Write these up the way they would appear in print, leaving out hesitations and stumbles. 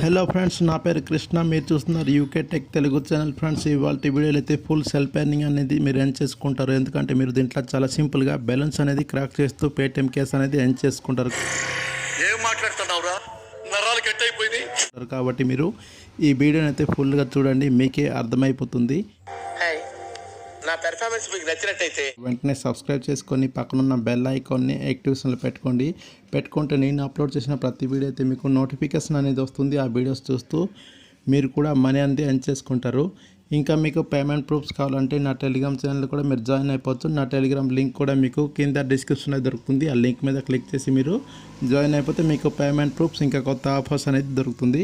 Hello friends, నా పేరు కృష్ణ. మీరు చూస్తున్నారు UK tech Telugu channel. Friends, ఇవాళ వీడియోలో అయితే ఫుల్ సెల్ఫ్ ఎర్నింగ్ అనేది మీరు ఎర్న్ చేసుకుంటారు. ఎందుకంటే మీరు దీంట్లో చాలా సింపుల్గా బ్యాలెన్స్ అనేది క్రాక్ చేస్తూ పేటిఎం కేస్ అనేది ఎర్న్ చేసుకుంటారు. ఏం మాట్లాడుతున్నావురా, నరాలు కట్ అయిపోయింది. కాబట్టి మీరు ఈ వీడియోని అయితే ఫుల్గా చూడండి, మీకే అర్థమైపోతుంది. నా పెర్ఫార్మెన్స్ మీకు నచ్చినట్టయితే వెంటనే సబ్స్క్రైబ్ చేసుకొని పక్కనున్న బెల్ ఐకాన్ని యాక్టివేషన్లో పెట్టుకుంటే నేను అప్లోడ్ చేసిన ప్రతి వీడియో అయితే మీకు నోటిఫికేషన్ అనేది వస్తుంది. ఆ వీడియోస్ చూస్తూ మీరు కూడా మనీ అనేది ఎర్న్ చేసుకుంటారు. ఇంకా మీకు పేమెంట్ ప్రూఫ్స్ కావాలంటే నా టెలిగ్రామ్ ఛానల్ కూడా మీరు జాయిన్ అయిపోవచ్చు. నా టెలిగ్రామ్ లింక్ కూడా మీకు కింద డిస్క్రిప్షన్లో దొరుకుతుంది. ఆ లింక్ మీద క్లిక్ చేసి మీరు జాయిన్ అయిపోతే మీకు పేమెంట్ ప్రూఫ్స్ ఇంకా కొత్త ఆఫర్స్ అనేది దొరుకుతుంది.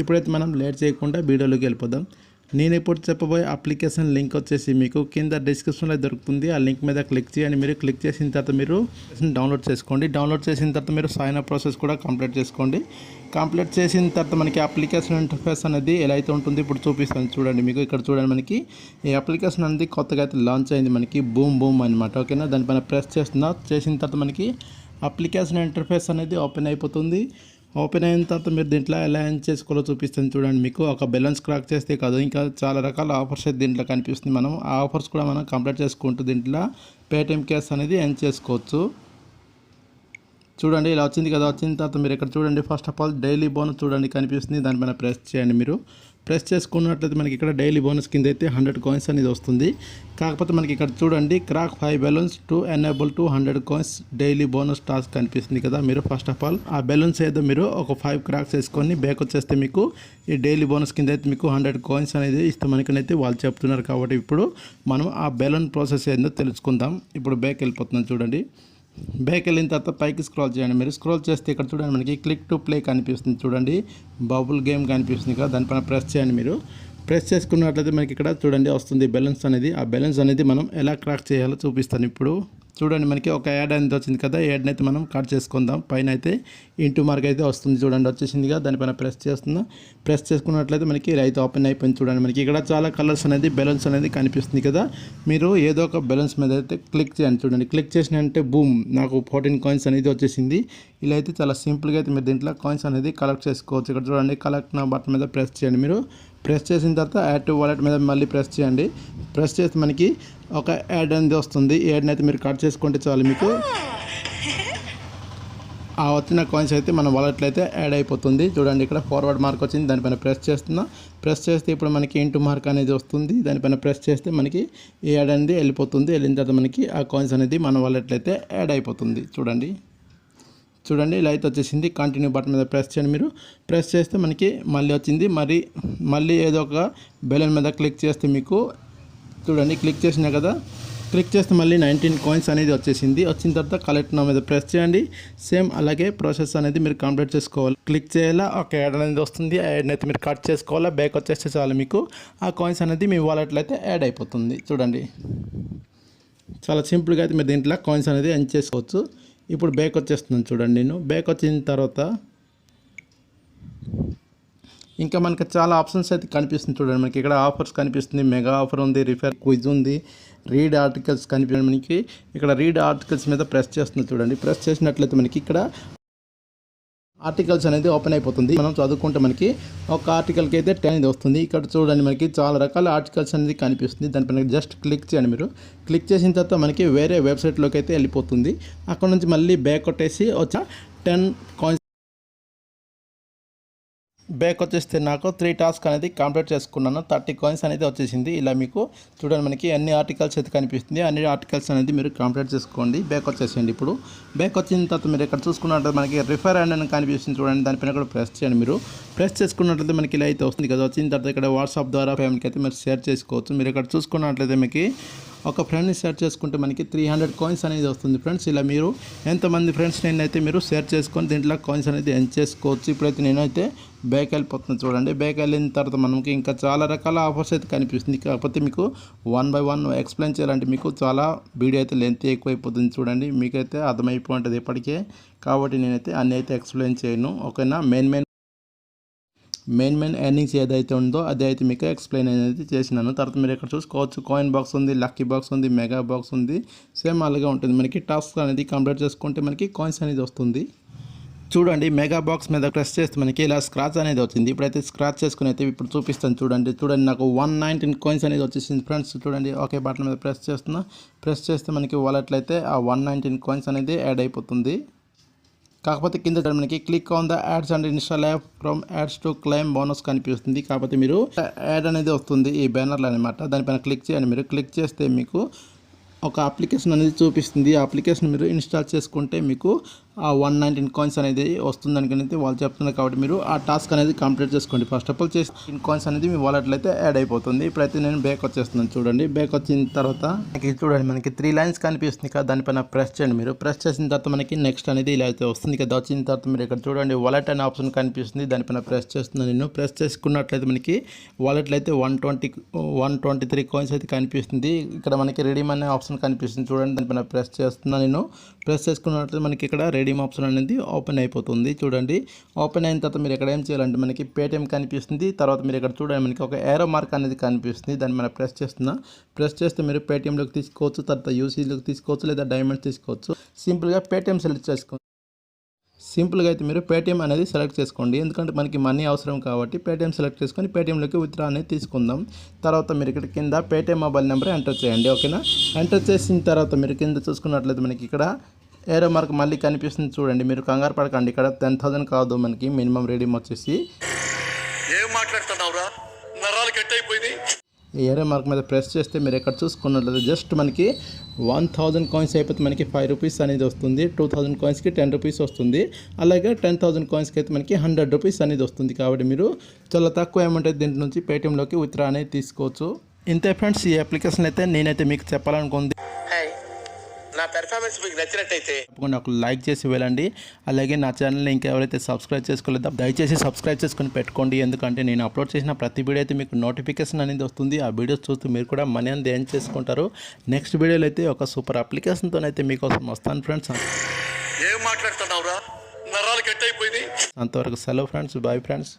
ఇప్పుడైతే మనం లేట్ చేయకుండా వీడియోలోకి వెళ్ళిపోదాం. నేను ఇప్పుడు చెప్పబోయే అప్లికేషన్ లింక్ వచ్చేసి మీకు కింద డిస్క్రిప్షన్లో దొరుకుతుంది. ఆ లింక్ మీద క్లిక్ చేయండి. మీరు క్లిక్ చేసిన తర్వాత మీరు డౌన్లోడ్ చేసుకోండి. డౌన్లోడ్ చేసిన తర్వాత మీరు సైన్ అప్ ప్రాసెస్ కూడా కంప్లీట్ చేసుకోండి. కంప్లీట్ చేసిన తర్వాత మనకి అప్లికేషన్ ఇంటర్ఫేస్ అనేది ఎలా అయితే ఉంటుంది ఇప్పుడు చూపిస్తాను చూడండి. మీకు ఇక్కడ చూడండి, మనకి ఈ అప్లికేషన్ అనేది కొత్తగా అయితే లాంచ్ అయింది. మనకి బూమ్ అనమాట. ఓకేనా, దానిపైన ప్రెస్ చేసిన తర్వాత మనకి అప్లికేషన్ ఇంటర్ఫేస్ అనేది ఓపెన్ అయిపోతుంది. ఓపెన్ అయిన తర్వాత మీరు దీంట్లో ఎలా ఎర్న్ చేసుకోవాలో చూపిస్తాను చూడండి. మీకు ఒక బ్యాలెన్స్ క్రాక్ చేస్తే కాదు, ఇంకా చాలా రకాల ఆఫర్స్ అయితే దీంట్లో కనిపిస్తుంది. మనం ఆ ఆఫర్స్ కూడా మనం కంప్లీట్ చేసుకుంటూ దీంట్లో పేటిఎం కేస్ అనేది ఎర్న్ చేసుకోవచ్చు. చూడండి, ఇలా వచ్చింది కదా. వచ్చిన తర్వాత మీరు ఇక్కడ చూడండి, first of all daily bonus చూడండి కనిపిస్తుంది. దానిపైన ప్రెస్ చేయండి. మీరు ప్రెస్ చేసుకున్నట్లయితే మనకి ఇక్కడ డైలీ బోనస్ కింద అయితే 100 కాయిన్స్ అనేది వస్తుంది. కాకపోతే మనకి ఇక్కడ చూడండి, crack 5 balance to enable to 100 coins daily bonus task కనిపిస్తుంది కదా. మీరు ఫస్ట్ ఆఫ్ ఆల్ ఆ బ్యాలెన్స్ ఏదో మీరు ఒక 5 క్రాక్స్ వేసుకొని బ్యాక్ వచ్చేస్తే మీకు ఈ డైలీ బోనస్ కింద అయితే మీకు 100 కాయిన్స్ అనేది ఇస్తామనికైతే వాళ్ళు చెప్తున్నారు. కాబట్టి ఇప్పుడు మనం ఆ బ్యాలెన్స్ ప్రాసెస్ ఏందో తెలుసుకుందాం. ఇప్పుడు బ్యాక్ వెళ్ళిపోతున్నాం చూడండి. బ్యాక్ వెళ్ళిన తర్వాత పైకి స్క్రోల్ చేయండి. మీరు స్క్రోల్ చేస్తే ఇక్కడ చూడండి, మనకి క్లిక్ టు ప్లే కనిపిస్తుంది చూడండి. బబుల్ గేమ్ కనిపిస్తుంది కదా, దానిపైన ప్రెస్ చేయండి. మీరు ప్రెస్ చేసుకున్నట్లయితే మనకి ఇక్కడ చూడండి వస్తుంది బ్యాలెన్స్ అనేది. ఆ బ్యాలెన్స్ అనేది మనం ఎలా క్రాక్ చేయాలో చూపిస్తాను ఇప్పుడు. చూడండి, మనకి ఒక యాడ్ అనేది వచ్చింది కదా. యాడ్ని అయితే మనం కట్ చేసుకుందాం. పైన అయితే ఇంటూ మార్క్ అయితే వస్తుంది చూడండి, వచ్చేసింది కదా. దానిపైన ప్రెస్ చేస్తున్నా. ప్రెస్ చేసుకున్నట్లయితే మనకి రైట్ ఓపెన్ అయిపోయింది చూడండి. మనకి ఇక్కడ చాలా కలర్స్ అనేది బ్యాలెన్స్ అనేది కనిపిస్తుంది కదా. మీరు ఏదో ఒక బ్యాలెన్స్ మీద అయితే క్లిక్ చేయండి చూడండి. క్లిక్ చేసినంటే బూమ్, నాకు 14 కాయిన్స్ అనేది వచ్చేసింది. ఇలా అయితే చాలా సింపుల్గా అయితే మీరు దీంట్లో కాయిన్స్ అనేది కలెక్ట్ చేసుకోవచ్చు. ఇక్కడ చూడండి, కలెక్ట్ నా బటన్ మీద ప్రెస్ చేయండి. మీరు ప్రెస్ చేసిన తర్వాత యాడ్ టు వాలెట్ మీద మళ్ళీ ప్రెస్ చేయండి. ప్రెస్ చేస్తే మనకి ఒక యాడ్ అనేది వస్తుంది. ఈ యాడ్ని అయితే మీరు కట్ చేసుకుంటే చాలు, మీకు ఆ వచ్చిన కాయిన్స్ అయితే మన వాలెట్లో అయితే యాడ్ అయిపోతుంది. చూడండి, ఇక్కడ ఫార్వర్డ్ మార్క్ వచ్చింది, దానిపైన ప్రెస్ చేస్తున్నా. ప్రెస్ చేస్తే ఇప్పుడు మనకి ఇంటూ మార్క్ అనేది వస్తుంది. దానిపైన ప్రెస్ చేస్తే మనకి ఈ యాడ్ అనేది వెళ్ళిపోతుంది. వెళ్ళిన తర్వాత మనకి ఆ కాయిన్స్ అనేది మన వాలెట్లో అయితే యాడ్ అయిపోతుంది. చూడండి, ఇలా అయితే వచ్చేసింది. కంటిన్యూ బటన్ మీద ప్రెస్ చేయండి. మీరు ప్రెస్ చేస్తే మనకి మళ్ళీ వచ్చింది. మళ్ళీ ఏదో ఒక బెలూన్ మీద క్లిక్ చేస్తే మీకు చూడండి, క్లిక్ చేసినా కదా. క్లిక్ చేస్తే మళ్ళీ 19 కాయిన్స్ అనేది వచ్చేసింది. వచ్చిన తర్వాత కలెక్ట్ నా మీద ప్రెస్ చేయండి. సేమ్ అలాగే ప్రాసెస్ అనేది మీరు కంప్లీట్ చేసుకోవాలి. క్లిక్ చేయాలా, ఒక యాడ్ అనేది వస్తుంది. ఆ యాడ్ని అయితే మీరు కట్ చేసుకోవాలా. బ్యాక్ వచ్చేస్తే చాలు, మీకు ఆ కాయిన్స్ అనేది మీ వాలెట్లో అయితే యాడ్ అయిపోతుంది. చూడండి, చాలా సింపుల్గా అయితే మీరు దీంట్లో కాయిన్స్ అనేది ఎర్న్ చేసుకోవచ్చు. ఇప్పుడు బ్యాక్ వచ్చేస్తున్నాను చూడండి. నేను బ్యాక్ వచ్చిన తర్వాత ఇంకా మనకి చాలా ఆప్షన్స్ అయితే కనిపిస్తుంది చూడండి. మనకి ఇక్కడ ఆఫర్స్ కనిపిస్తుంది, మెగా ఆఫర్ ఉంది, రిఫర్ క్విజ్ ఉంది, రీడ్ ఆర్టికల్స్ కనిపిస్తుంది. మనకి ఇక్కడ రీడ్ ఆర్టికల్స్ మీద ప్రెస్ చేస్తుంది చూడండి. ప్రెస్ చేసినట్లయితే మనకి ఇక్కడ ఆర్టికల్స్ అనేది ఓపెన్ అయిపోతుంది. మనం చదువుకుంటే మనకి ఒక ఆర్టికల్కి అయితే 10 అనేది వస్తుంది. ఇక్కడ చూడండి, మనకి చాలా రకాల ఆర్టికల్స్ అనేది కనిపిస్తుంది. దానిపైన జస్ట్ క్లిక్ చేయండి. మీరు క్లిక్ చేసిన తర్వాత మనకి వేరే వెబ్సైట్లోకి అయితే వెళ్ళిపోతుంది. అక్కడ నుంచి మళ్ళీ బ్యాక్ కొట్టేసి వచ్చా 10 కాయిన్స్ బ్యాక్ వచ్చేస్తే నాకు 3 టాస్క్ అనేది కంప్లీట్ చేసుకున్నాను. 30 కాయిన్స్ అనేది వచ్చేసింది. ఇలా మీకు చూడండి, మనకి అన్ని ఆర్టికల్స్ అయితే కనిపిస్తుంది. అన్ని ఆర్టికల్స్ అనేది మీరు కంప్లీట్ చేసుకోండి. బ్యాక్ వచ్చేసేయండి. ఇప్పుడు బ్యాక్ వచ్చిన తర్వాత మీరు ఇక్కడ చూసుకున్నట్లయితే మనకి రిఫర్ అండ్ అని కనిపిస్తుంది చూడండి. దానిపైన కూడా ప్రెస్ చేయండి. మీరు ప్రెస్ చేసుకున్నట్లయితే మనకి ఇలా అయితే వస్తుంది కదా. వచ్చిన తర్వాత ఇక్కడ వాట్సాప్ ద్వారా ఫ్యామిలీకి అయితే మీరు షేర్ చేసుకోవచ్చు. మీరు ఇక్కడ చూసుకున్నట్లయితే మీకు ఒక ఫ్రెండ్ని షేర్ చేసుకుంటే మనకి 300 కాయిన్స్ అనేది వస్తుంది ఫ్రెండ్స్. ఇలా మీరు ఎంతమంది ఫ్రెండ్స్ నేనైతే మీరు షేర్ చేసుకొని దీంట్లో కాయిన్స్ అనేది ఎర్న్ చేసుకోవచ్చు. ఇప్పుడైతే నేనైతే బ్యాక్ వెళ్ళిపోతున్నాను చూడండి. బ్యాక్ వెళ్ళిన తర్వాత మనకి ఇంకా చాలా రకాల ఆఫర్స్ అయితే కనిపిస్తుంది. కాకపోతే మీకు 1 బై 1 ఎక్స్ప్లెయిన్ చేయాలంటే మీకు చాలా వీడియో అయితే లెంత్ ఎక్కువైపోతుంది చూడండి. మీకైతే అర్థమైపోయి ఉంటుంది ఇప్పటికే. కాబట్టి నేనైతే అన్నీ అయితే ఎక్స్ప్లెయిన్ చేయను. ఓకేనా, మెయిన్ ఎర్నింగ్స్ ఏదైతే ఉందో అదే అయితే మీకు ఎక్స్ప్లెయిన్ అనేది చేసినాను. తర్వాత మీరు ఇక్కడ చూసుకోవచ్చు, కాయిన్ బాక్స్ ఉంది, లక్కీ బాక్స్ ఉంది, మెగా బాక్స్ ఉంది. సేమ్ అలాగే ఉంటుంది. మనకి టాస్క్ అనేది కంప్లీట్ చేసుకుంటే మనకి కాయిన్స్ అనేది వస్తుంది. చూడండి మెగా బాక్స్ మీద ప్రెస్ చేస్తే మనకి ఇలా స్క్రాచ్ అనేది వచ్చింది. ఇప్పుడైతే స్క్రాచ్ చేసుకుని అయితే ఇప్పుడు చూపిస్తాను చూడండి. నాకు 119 కాయిన్స్ అనేది వచ్చేసింది ఫ్రెండ్స్. చూడండి ఓకే బటన్ మీద ప్రెస్ చేస్తున్నా. ప్రెస్ చేస్తే మనకి వాలెట్లో అయితే ఆ 119 కాయిన్స్ అనేది యాడ్ అయిపోతుంది. కాకపోతే కింద మనకి click on the ads and install app from ads to claim bonus కనిపిస్తుంది. కాకపోతే మీరు యాడ్ అనేది వస్తుంది ఈ బ్యానర్లో అనమాట. దానిపైన క్లిక్ చేయండి. మీరు క్లిక్ చేస్తే మీకు ఒక అప్లికేషన్ అనేది చూపిస్తుంది. ఆ అప్లికేషన్ మీరు ఇన్స్టాల్ చేసుకుంటే మీకు ఆ 119 కాయిన్స్ అనేది వస్తుంది అనుకుని వాళ్ళు చెప్తున్నారు. కాబట్టి మీరు ఆ టాస్క్ అనేది కంప్లీట్ చేసుకోండి. ఫస్ట్ ఆఫ్ ఆల్ చేసి కాయిన్స్ అనేది మీ వాలెట్లో అయితే యాడ్ అయిపోతుంది. ఇప్పుడైతే నేను బ్యాక్ వచ్చేస్తున్నాను చూడండి. బ్యాక్ వచ్చిన తర్వాత చూడండి మనకి 3 లైన్స్ కనిపిస్తుంది కదా, దానిపైన ప్రెస్ చేయండి. మీరు ప్రెస్ చేసిన తర్వాత మనకి నెక్స్ట్ అనేది ఇలా అయితే వస్తుంది కదా. వచ్చిన తర్వాత మీరు ఇక్కడ చూడండి వాలెట్ అనే ఆప్షన్ కనిపిస్తుంది. దానిపైన ప్రెస్ చేస్తున్నాను. నేను ప్రెస్ చేసుకున్నట్లయితే మనకి వాలెట్లో అయితే 123 కాయిన్స్ అయితే కనిపిస్తుంది. ఇక్కడ మనకి రెడీమ్ అనే ఆప్షన్ కనిపిస్తుంది చూడండి. దానిపైన ప్రెస్ చేస్తున్నాను. నేను ప్రెస్ చేసుకున్నట్లయితే మనకి ఇక్కడ రెడీమ్ ఆప్షన్ అనేది ఓపెన్ అయిపోతుంది. చూడండి ఓపెన్ అయిన తర్వాత మీరు ఇక్కడ ఏం చేయాలంటే మనకి పేటిఎం కనిపిస్తుంది. తర్వాత మీరు ఇక్కడ చూడండి మనకి ఒక ఏరో మార్క్ అనేది కనిపిస్తుంది. దాన్ని మనం ప్రెస్ చేస్తున్నా. ప్రెస్ చేస్తే మీరు పేటిఎంలోకి తీసుకోవచ్చు, తర్వాత యూసీలోకి తీసుకోవచ్చు, లేదా డైమండ్స్ తీసుకోవచ్చు. సింపుల్గా పేటిఎం సెలెక్ట్ చేసుకోండి. సింపుల్గా అయితే మీరు పేటిఎం అనేది సెలెక్ట్ చేసుకోండి. ఎందుకంటే మనకి మనీ అవసరం కాబట్టి పేటిఎం సెలెక్ట్ చేసుకొని పేటిఎంలోకి విత్డ్రా అనేది తీసుకుందాం. తర్వాత మీరు ఇక్కడ కింద పేటిఎం మొబైల్ నెంబర్ ఎంటర్ చేయండి. ఓకేనా. ఎంటర్ చేసిన తర్వాత మీరు కింద చూసుకున్నట్లయితే మనకి ఇక్కడ ఏరో మార్క్ మళ్ళీ కనిపిస్తుంది చూడండి. మీరు కంగారు పడకండి. ఇక్కడ 10,000 కాదు మనకి మినిమం రెడీమ్ వచ్చేసి. ఏం మాట్లాడుతున్నావురా, నరాలు కట్ అయిపోయింది. ఏరో మార్క్ మీద ప్రెస్ చేస్తే మీరు ఇక్కడ చూసుకున్నట్లయితే జస్ట్ మనకి 1000 కాయిన్స్ అయిపోతే మనకి 5 రూపీస్ అనేది వస్తుంది. 2000 కాయిన్స్కి 10 రూపీస్ వస్తుంది. అలాగే 10,000 కాయిన్స్కి అయితే మనకి 100 రూపీస్ అనేది వస్తుంది. కాబట్టి మీరు చాలా తక్కువ అమౌంట్ అయితే దీంట్లో నుంచి పేటిఎంలోకి విత్డ్రా అనేది తీసుకోవచ్చు. ఇంతే ఫ్రెండ్స్, ఈ అప్లికేషన్ అయితే నేనైతే మీకు చెప్పాలనుకుంది. నా పెర్ఫార్మెన్స్ మీకు నచ్చినట్టయితే తప్పకుండా ఒక లైక్ చేసి వెళ్ళండి. అలాగే నా ఛానల్ని ఇంకా ఎవరైతే సబ్స్క్రైబ్ చేసుకోలేదో దయచేసి సబ్స్క్రైబ్ చేసుకొని పెట్టుకోండి. ఎందుకంటే నేను అప్లోడ్ చేసిన ప్రతి వీడియో అయితే మీకు నోటిఫికేషన్ అనేది వస్తుంది. ఆ వీడియోస్ చూస్తూ మీరు కూడా మనీ అనేది ఎర్న్ చేసుకుంటారు. నెక్స్ట్ వీడియోలో అయితే ఒక సూపర్ అప్లికేషన్తోనైతే మీకోసం వస్తాను ఫ్రెండ్స్. ఏం మాట్లాడుతున్నావురా, నరాలు కట్ అయిపోయింది. అంతవరకు సెలవు ఫ్రెండ్స్. Bye friends.